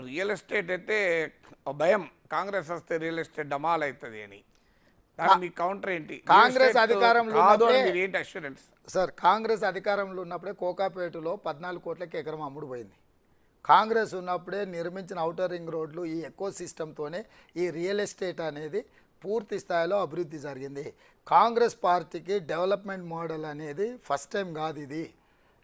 Real estate అయితే భయం, కాంగ్రెస్ వస్తే రియల్ ఎస్టేట్ డమాల్ అవుతుంది అని. దాని మీ కౌంటర్ ఏంటి? కాంగ్రెస్ అధికారంలో ఉన్నప్పుడే మీరు ఏంటి అష్యూరెన్స్? సార్, కాంగ్రెస్ అధికారంలో ఉన్నప్పుడే కోకాపేటలో 14 కోట్లకి ఎకరం అమ్ముడు పోయింది. కాంగ్రెస్ ఉన్నప్పుడే నిర్మించిన ఔటర్ రింగ్ రోడ్లు, ఈ ఎకో సిస్టంతోనే ఈ రియల్ ఎస్టేట్ అనేది పూర్తి స్థాయిలో అభివృద్ధి జరిగింది. కాంగ్రెస్ పార్టీకి డెవలప్మెంట్ మోడల్ అనేది ఫస్ట్ టైం కాదు. ఇది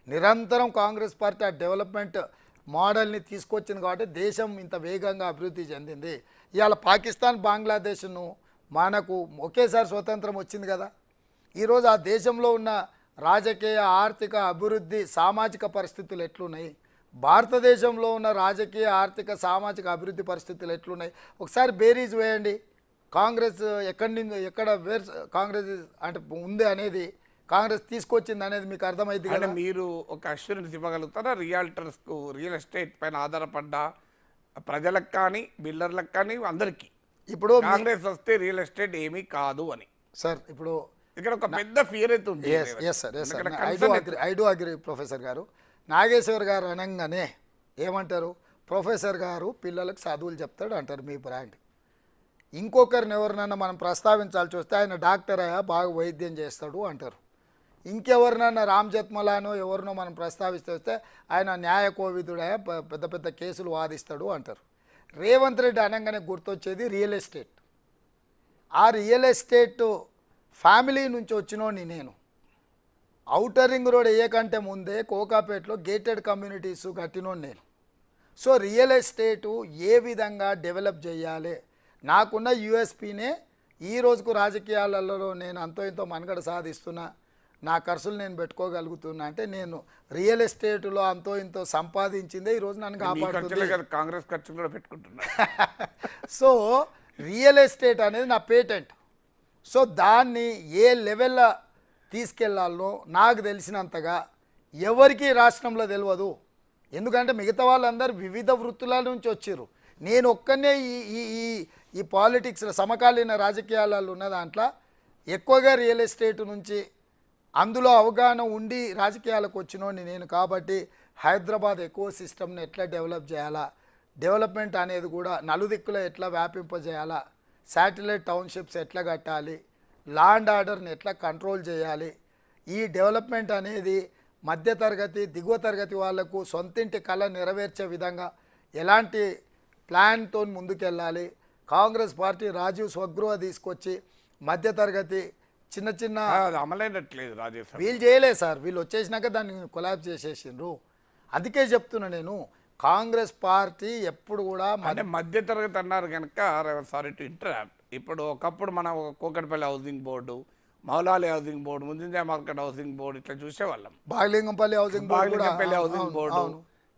నిరంతరం కాంగ్రెస్ పార్టీ ఆ డెవలప్మెంట్ మోడల్ని తీసుకొచ్చింది కాబట్టి దేశం ఇంత వేగంగా అభివృద్ధి చెందింది. ఇవాళ పాకిస్తాన్, బంగ్లాదేశ్ను మనకు ఒకేసారి స్వతంత్రం వచ్చింది కదా. ఈరోజు ఆ దేశంలో ఉన్న రాజకీయ, ఆర్థిక అభివృద్ధి, సామాజిక పరిస్థితులు ఎట్లున్నాయి, భారతదేశంలో ఉన్న రాజకీయ, ఆర్థిక, సామాజిక అభివృద్ధి పరిస్థితులు ఎట్లున్నాయి ఒకసారి బేరీజ్ వేయండి. కాంగ్రెస్ ఎక్కడ కాంగ్రెస్ అంటే ఉంది అనేది, కాంగ్రెస్ తీసుకొచ్చింది అనేది మీకు అర్థమైంది కదా. మీరు ఒక అష్యూరెన్స్ ఇవ్వగలుగుతారా రియాల్టర్స్కు, రియల్ ఎస్టేట్ పైన ఆధారపడ్డ ప్రజలకు కానీ, బిల్డర్లకు కానీ, అందరికీ ఇప్పుడు కాంగ్రెస్ వస్తే రియల్ ఎస్టేట్ ఏమీ కాదు అని? సార్, ఇప్పుడు ఇక్కడ ఒక పెద్ద ఫియర్ అయితే ఉంది. ఐ డూ అగ్రీ ప్రొఫెసర్ గారు. నాగేశ్వర్ గారు అనగానే ఏమంటారు, ప్రొఫెసర్ గారు పిల్లలకు చదువులు చెప్తాడు అంటారు మీ బ్రాండ్. ఇంకొకరిని ఎవరినైనా మనం ప్రస్తావించాల్సి వస్తే ఆయన డాక్టర్ అయ్యా, బాగా వైద్యం చేస్తాడు అంటారు. ఇంకెవరినైనా రామ్ జత్మలానో ఎవరినో మనం ప్రస్తావిస్తే వస్తే ఆయన న్యాయ కోవిదుడయ్యా, పెద్ద పెద్ద కేసులు వాదిస్తాడు అంటారు. రేవంత్ రెడ్డి అనగానే గుర్తొచ్చేది రియల్ ఎస్టేట్. ఆ రియల్ ఎస్టేట్ ఫ్యామిలీ నుంచి వచ్చినోని నేను. ఔటర్ రింగ్ రోడ్ వేయకంటే ముందే కోకాపేటలో గేటెడ్ కమ్యూనిటీస్ కట్టినోని నేను. సో రియల్ ఎస్టేటు ఏ విధంగా డెవలప్ చేయాలి, నాకున్న యూఎస్పీనే ఈ రోజుకు రాజకీయాలలో నేను అంతో ఇంతో మనుగడ సాధిస్తున్నా, నా ఖర్చులు నేను పెట్టుకోగలుగుతున్నా అంటే నేను రియల్ ఎస్టేట్లో అంతో ఇంతో సంపాదించిందే ఈరోజు నన్ను కాపాడుతుంది. కాంగ్రెస్ ఖర్చు కూడా పెట్టుకుంటున్నా. సో రియల్ ఎస్టేట్ అనేది నా పేటెంట్. సో దాన్ని ఏ లెవెల్లో తీసుకెళ్లాలో నాకు తెలిసినంతగా ఎవరికి రాష్ట్రంలో తెలియదు. ఎందుకంటే మిగతా వాళ్ళందరూ వివిధ వృత్తుల నుంచి వచ్చారు. నేను ఒక్కనే ఈ పాలిటిక్స్లో, సమకాలీన రాజకీయాలలో ఉన్న దాంట్లో ఎక్కువగా రియల్ ఎస్టేట్ నుంచి అందులో అవగాహన ఉండి రాజకీయాలకు వచ్చినోని నేను. కాబట్టి హైదరాబాద్ ఎకో సిస్టమ్ని ఎట్లా డెవలప్ చేయాలా, డెవలప్మెంట్ అనేది కూడా నలుదిక్కులో ఎట్లా వ్యాపింపజేయాలా, శాటిలైట్ టౌన్షిప్స్ ఎట్లా కట్టాలి, లా అండ్ ఆర్డర్ని ఎట్లా కంట్రోల్ చేయాలి, ఈ డెవలప్మెంట్ అనేది మధ్యతరగతి, దిగువ తరగతి వాళ్లకు సొంతింటి కళ నెరవేర్చే విధంగా ఎలాంటి ప్లాన్తో ముందుకెళ్ళాలి. కాంగ్రెస్ పార్టీ రాజీవ్ స్వగృహ తీసుకొచ్చి మధ్యతరగతి చిన్న చిన్న అమలైనట్లేదు. వీళ్ళు చేయలేదు సార్, వీళ్ళు వచ్చేసినాక దాన్ని కొలాబ్ చేసేసిండ్రు. అందుకే చెప్తున్నా నేను, కాంగ్రెస్ పార్టీ ఎప్పుడు కూడా మధ్యతరగతి అన్నారు కనుక, సారీ టు ఇంటరప్ట్. ఇప్పుడు ఒకప్పుడు మనం Kukatpally housing board, Moulali housing board, ముంజింజా మార్కెట్ హౌసింగ్ బోర్డు ఇట్లా చూసేవాళ్ళం. బాగలింగంపల్లి హౌసింగ్ బోర్డు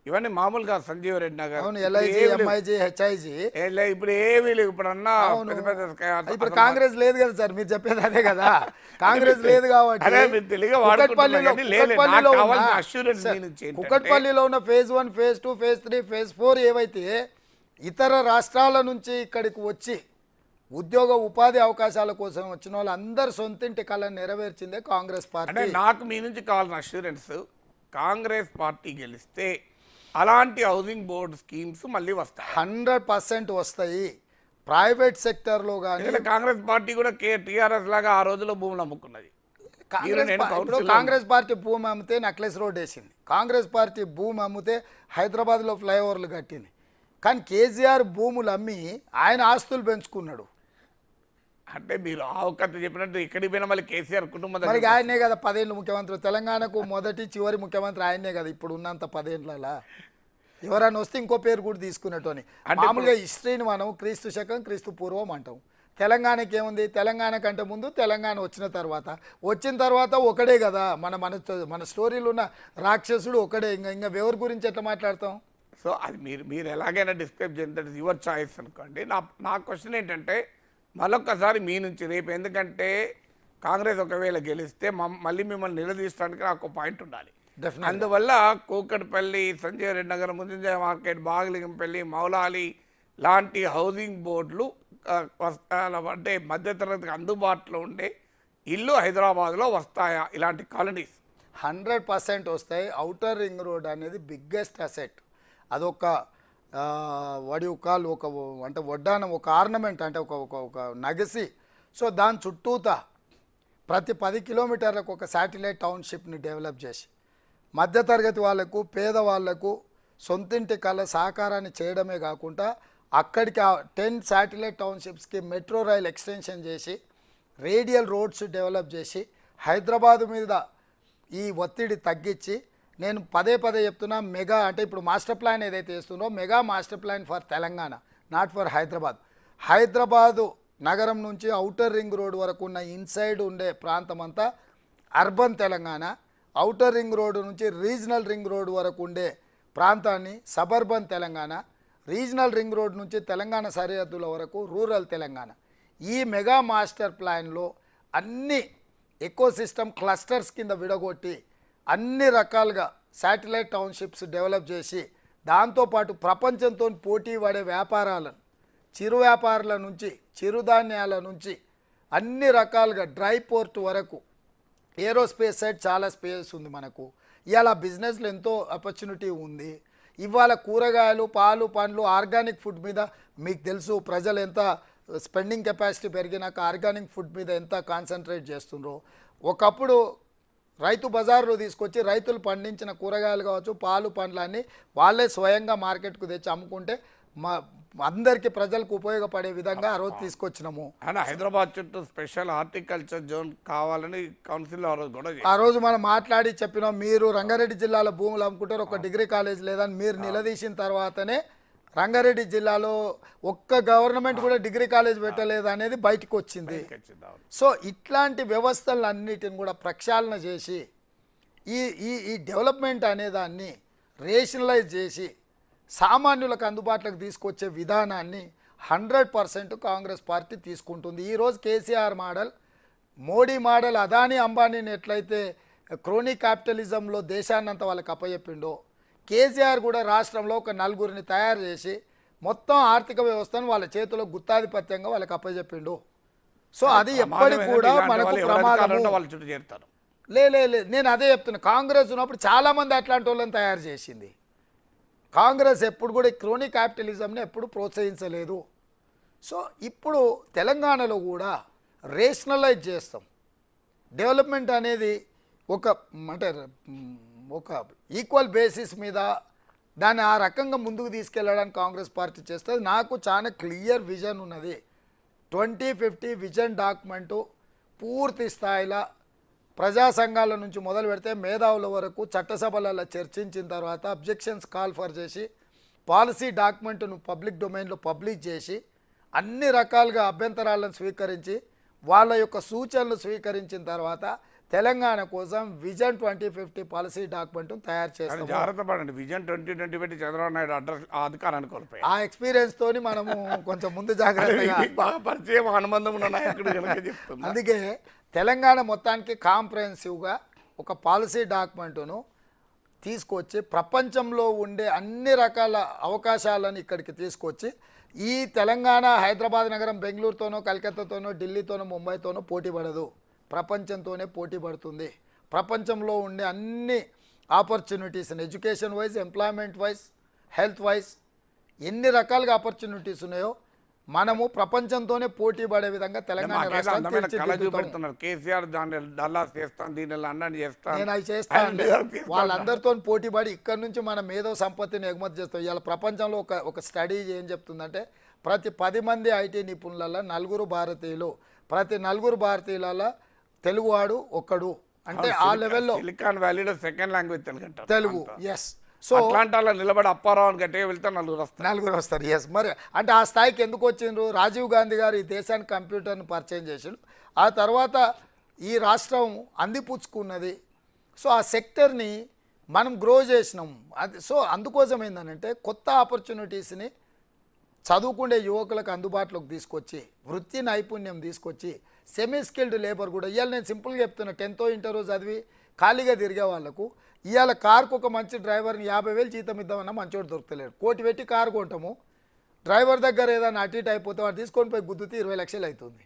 ఇవన్నీ మామూలుగా సంజీవ్ రెడ్డి నగర్, ఇప్పుడు ఏమీ లేవు. ఇప్పుడు కాంగ్రెస్ లేదు కదా సార్, మీరు చెప్పేది అదే కదా. కాంగ్రెస్ లేదు కాబట్టి కుకట్పల్లిలో ఉన్న ఫేజ్ 1, ఫేజ్ 2, ఫేజ్ 3, ఫేజ్ 4 ఏవైతే ఇతర రాష్ట్రాల నుంచి ఇక్కడికి వచ్చి ఉద్యోగ ఉపాధి అవకాశాల కోసం వచ్చిన వాళ్ళు అందరు సొంతింటి కళను నెరవేర్చిందే కాంగ్రెస్ పార్టీ. నాకు మీ నుంచి కావాల్సిన అష్యూరెన్స్, కాంగ్రెస్ పార్టీ గెలిస్తే అలాంటి హౌసింగ్ బోర్డు స్కీమ్స్ మళ్ళీ వస్తాయి? 100% వస్తాయి. ప్రైవేట్ సెక్టర్లో కానీ కాంగ్రెస్ పార్టీ కూడా టీఆర్ఎస్ లాగా ఆ రోజులో భూములు అమ్ముకున్నది. కాంగ్రెస్ పార్టీ భూమి అమ్మితే నక్లెస్ రోడ్ వేసింది, కాంగ్రెస్ పార్టీ భూమి అమ్మితే హైదరాబాద్లో ఫ్లైఓవర్లు కట్టింది. కానీ కేసీఆర్ భూములు అమ్మి ఆయన ఆస్తులు పెంచుకున్నాడు. అంటే మీరు ఆవకత చెప్పినట్టు ఇక్కడికి పోయినా మళ్ళీ కేసీఆర్ కుటుంబం మరి ఆయనే కదా 10 ఏళ్ళు ముఖ్యమంత్రి. తెలంగాణకు మొదటి చివరి ముఖ్యమంత్రి ఆయనే కదా ఇప్పుడు ఉన్నంత 10 ఏళ్ళ. ఎవరైనా వస్తే ఇంకో పేరు కూడా తీసుకున్నట్టు. మామూలుగా హిస్టరీని మనం క్రీస్తు శకం, క్రీస్తు పూర్వం అంటాం. తెలంగాణకి ఏముంది, తెలంగాణ కంటే ముందు, తెలంగాణ వచ్చిన తర్వాత ఒకడే కదా. మన స్టోరీలో ఉన్న రాక్షసుడు ఒకడే. ఇంకా ఎవరి గురించి ఎట్లా మాట్లాడతాం? సో అది మీరు ఎలాగైనా డిస్క్రైబ్ చేయండి, దట్ ఇస్ యువర్ చాయిస్ అనుకోండి. నా క్వశ్చన్ ఏంటంటే మరొకసారి మీ నుంచి రేపు, ఎందుకంటే కాంగ్రెస్ ఒకవేళ గెలిస్తే మళ్ళీ మిమ్మల్ని నిలదీయడానికి నాకు పాయింట్ ఉండాలి. అందువల్ల కూకట్పల్లి, సంజయ్ రెడ్డి నగర్, ముంజింజా మార్కెట్, బాగలింగంపల్లి, మౌలాలి లాంటి హౌసింగ్ బోర్డులు అంటే మధ్యతరగతికి అందుబాటులో ఉండే ఇల్లు హైదరాబాద్లో వస్తాయా ఇలాంటి కాలనీస్? 100% వస్తాయి. ఔటర్ రింగ్ రోడ్ అనేది బిగ్గెస్ట్ అసెట్. అదొక వడి కాల్ ఒక అంటే వడ్డానం ఒక ఆర్నమెంట్ అంటే ఒక నగసి. సో దాని చుట్టూతా ప్రతి 10 కిలోమీటర్లకు ఒక శాటిలైట్ టౌన్షిప్ని డెవలప్ చేసి మధ్యతరగతి వాళ్లకు పేదవాళ్లకు సొంతింటి కళ సహకారాన్ని చేయడమే కాకుండా అక్కడికి 10 శాటిలైట్ టౌన్షిప్స్కి మెట్రో రైల్ ఎక్స్టెన్షన్ చేసి రేడియల్ రోడ్స్ డెవలప్ చేసి హైదరాబాదు మీద ఈ ఒత్తిడి తగ్గించి నేను పదే చెప్తున్నా మెగా అంటే ఇప్పుడు మాస్టర్ ప్లాన్ ఏదైతే చేస్తుందో mega master plan for Telangana not for Hyderabad నగరం నుంచి ఔటర్ రింగ్ రోడ్ వరకు ఉన్న ఇన్సైడ్ ఉండే ప్రాంతం అంతా urban Telangana, outer ring road నుంచి రీజనల్ రింగ్ రోడ్ వరకు ఉండే ప్రాంతాన్ని suburban Telangana, regional ring road నుంచి తెలంగాణ సరిహద్దుల వరకు రూరల్ తెలంగాణ. ఈ మెగా మాస్టర్ ప్లాన్లో అన్ని ఎకోసిస్టమ్ క్లస్టర్స్ కింద విడగొట్టి అన్ని రకాలుగా శాటిలైట్ టౌన్షిప్స్ డెవలప్ చేసి దాంతోపాటు ప్రపంచంతో పోటీ పడే వ్యాపారాలను చిరు వ్యాపారుల నుంచి చిరుధాన్యాల నుంచి అన్ని రకాలుగా డ్రై పోర్ట్ వరకు ఏరోస్పేస్ సైడ్ చాలా స్పేస్ ఉంది మనకు. ఇవాళ బిజినెస్లో ఎంతో ఆపర్చునిటీ ఉంది. ఇవాళ కూరగాయలు పాలు పండ్లు ఆర్గానిక్ ఫుడ్ మీద మీకు తెలుసు ప్రజలు ఎంత స్పెండింగ్ కెపాసిటీ పెరిగినాక ఆర్గానిక్ ఫుడ్ మీద ఎంత కాన్సన్ట్రేట్ చేస్తుండ్రో. ఒకప్పుడు రైతు బజార్లో తీసుకొచ్చి రైతులు పండించిన కూరగాయలు కావచ్చు పాలు పండ్లన్నీ వాళ్ళే స్వయంగా మార్కెట్కు తెచ్చి అమ్ముకుంటే అందరికీ ప్రజలకు ఉపయోగపడే విధంగా ఆ రోజు తీసుకొచ్చినాము. అని హైదరాబాద్ చుట్టూ స్పెషల్ హార్టికల్చర్ జోన్ కావాలని కౌన్సిల్ ఆ రోజు మనం మాట్లాడి చెప్పినాం. మీరు రంగారెడ్డి జిల్లాలో భూములు అమ్ముకుంటారు ఒక డిగ్రీ కాలేజ్ లేదని మీరు నిలదీసిన తర్వాతనే రంగారెడ్డి జిల్లాలో ఒక్క గవర్నమెంట్ కూడా డిగ్రీ కాలేజ్ పెట్టలేదు అనేది బయటకు వచ్చింది. సో ఇట్లాంటి వ్యవస్థలన్నిటిని కూడా ప్రక్షాళన చేసి ఈ ఈ ఈ డెవలప్మెంట్ అనేదాన్ని రేషనలైజ్ చేసి సామాన్యులకు అందుబాటులోకి తీసుకొచ్చే విధానాన్ని 100% కాంగ్రెస్ పార్టీ తీసుకుంటుంది. ఈరోజు కేసీఆర్ మోడల్, మోడీ మోడల్, అదానీ అంబానీని ఎట్లయితే క్రోనీ క్యాపిటలిజంలో దేశాన్నంతా వాళ్ళకి అప్పచెప్పిండో కేసీఆర్ కూడా రాష్ట్రంలో ఒక నలుగురిని తయారు చేసి మొత్తం ఆర్థిక వ్యవస్థను వాళ్ళ చేతిలో గుత్తాధిపత్యంగా వాళ్ళకి అప్పచెప్పిండు. సో అది ఎప్పటికి కూడా మనకు ప్రమాదం. లే నేను అదే చెప్తున్నా. కాంగ్రెస్ ఉన్నప్పుడు చాలామంది అట్లాంటి వాళ్ళని తయారు చేసింది. కాంగ్రెస్ ఎప్పుడు కూడా క్రోనీ క్యాపిటలిజంని ఎప్పుడు ప్రోత్సహించలేదు. సో ఇప్పుడు తెలంగాణలో కూడా రేషనలైజ్ చేస్తాం. డెవలప్మెంట్ అనేది ఒక ఈక్వల్ బేసిస్ మీద దాన్ని ఆ రకంగా ముందుకు తీసుకెళ్ళడానికి కాంగ్రెస్ పార్టీ చేస్తుంది. నాకు చాలా క్లియర్ విజన్ ఉన్నది. 2050 విజన్ డాక్యుమెంటు పూర్తి స్థాయిలో ప్రజా సంఘాల నుంచి మొదలు పెడితే మేధావుల వరకు చట్టసభలలో చర్చించిన తర్వాత అబ్జెక్షన్స్ కాల్ ఫర్ చేసి పాలసీ డాక్యుమెంట్ను పబ్లిక్ డొమైన్లో పబ్లిష్ చేసి అన్ని రకాలుగా అభ్యంతరాలను స్వీకరించి వాళ్ళ యొక్క సూచనలు స్వీకరించిన తర్వాత తెలంగాణ కోసం విజన్ 2050 పాలసీ డాక్యుమెంట్ తయారు చేస్తాం. జాగ్రత్త పడండి. విజన్ 2020 చంద్రబాబు నాయుడు అధికారాన్ని కోల్పోయి ఆ ఎక్స్పీరియన్స్ తోని మనము కొంచెం ముందు జాగ్రత్తగా పరిచయం అనుబంధం ఉన్న నాయకుడు చెప్తున్నా. అందుకే తెలంగాణ మొత్తానికి కాంప్రహెన్సివ్గా ఒక పాలసీ డాక్యుమెంటును తీసుకొచ్చి ప్రపంచంలో ఉండే అన్ని రకాల అవకాశాలను ఇక్కడికి తీసుకొచ్చి ఈ తెలంగాణ హైదరాబాద్ నగరం బెంగళూరుతోనో కలకత్తాతోనో ఢిల్లీతోనో ముంబైతోనో పోటీ పడదు, ప్రపంచంతోనే పోటీ పడుతుంది. ప్రపంచంలో ఉండే అన్ని ఆపర్చునిటీస్ని education wise, employment wise, health wise ఎన్ని రకాలుగా ఆపర్చునిటీస్ ఉన్నాయో మనము ప్రపంచంతోనే పోటీ పడే విధంగా తెలంగాణ రాష్ట్రాన్ని కేసీఆర్ దాన్ని డల్లాస్ చేస్తాను, దీన్ని అన్నీ చేస్తాను, నేను అవి చేస్తాను. వాళ్ళందరితో పోటీ పడి ఇక్కడ నుంచి మనం మేధో సంపత్తిని ఎగుమతి చేస్తాం. ఇవాళ ప్రపంచంలో ఒక స్టడీ ఏం చెప్తుందంటే ప్రతి 10 మంది ఐటీ నిపుణులలో 4 భారతీయులు, ప్రతి 4 భారతీయులలో తెలుగువాడు ఒక్కడు. అంటే ఆ లెవెల్లో సిలికాన్ వ్యాలీలో second language Telugu. Yes. So అట్లాంటాలో నిలబడి అప్పారావు అని గట్టిగా వెళ్తే 4 వస్తారు. ఎస్. మరి అంటే ఆ స్థాయికి ఎందుకు వచ్చిండ్రు? రాజీవ్ గాంధీ గారు ఈ దేశానికి కంప్యూటర్ని పరిచయం చేసిండు. ఆ తర్వాత ఈ రాష్ట్రం అందిపుచ్చుకున్నది. సో ఆ సెక్టర్ని మనం గ్రో చేసినాం. అది సో అందుకోసం ఏంటంటే కొత్త ఆపర్చునిటీస్ని చదువుకునే యువకులకు అందుబాటులోకి తీసుకొచ్చి వృత్తి నైపుణ్యం తీసుకొచ్చి సెమీ స్కిల్డ్ లేబర్ కూడా ఇవాళ నేను సింపుల్గా చెప్తున్నా 10th ఇంటర్ చదివి ఖాళీగా తిరిగే వాళ్ళకు ఇవాళ కారుకు ఒక మంచి డ్రైవర్ని 50,000 జీతం ఇద్దామన్నా మంచోడు దొరకలేడు. కోటి పెట్టి కారు కొంటాము, డ్రైవర్ దగ్గర ఏదైనా అటు ఇటు అయిపోతే వాడు తీసుకొని పోయి గుద్దుతే 20 లక్షలు అవుతుంది.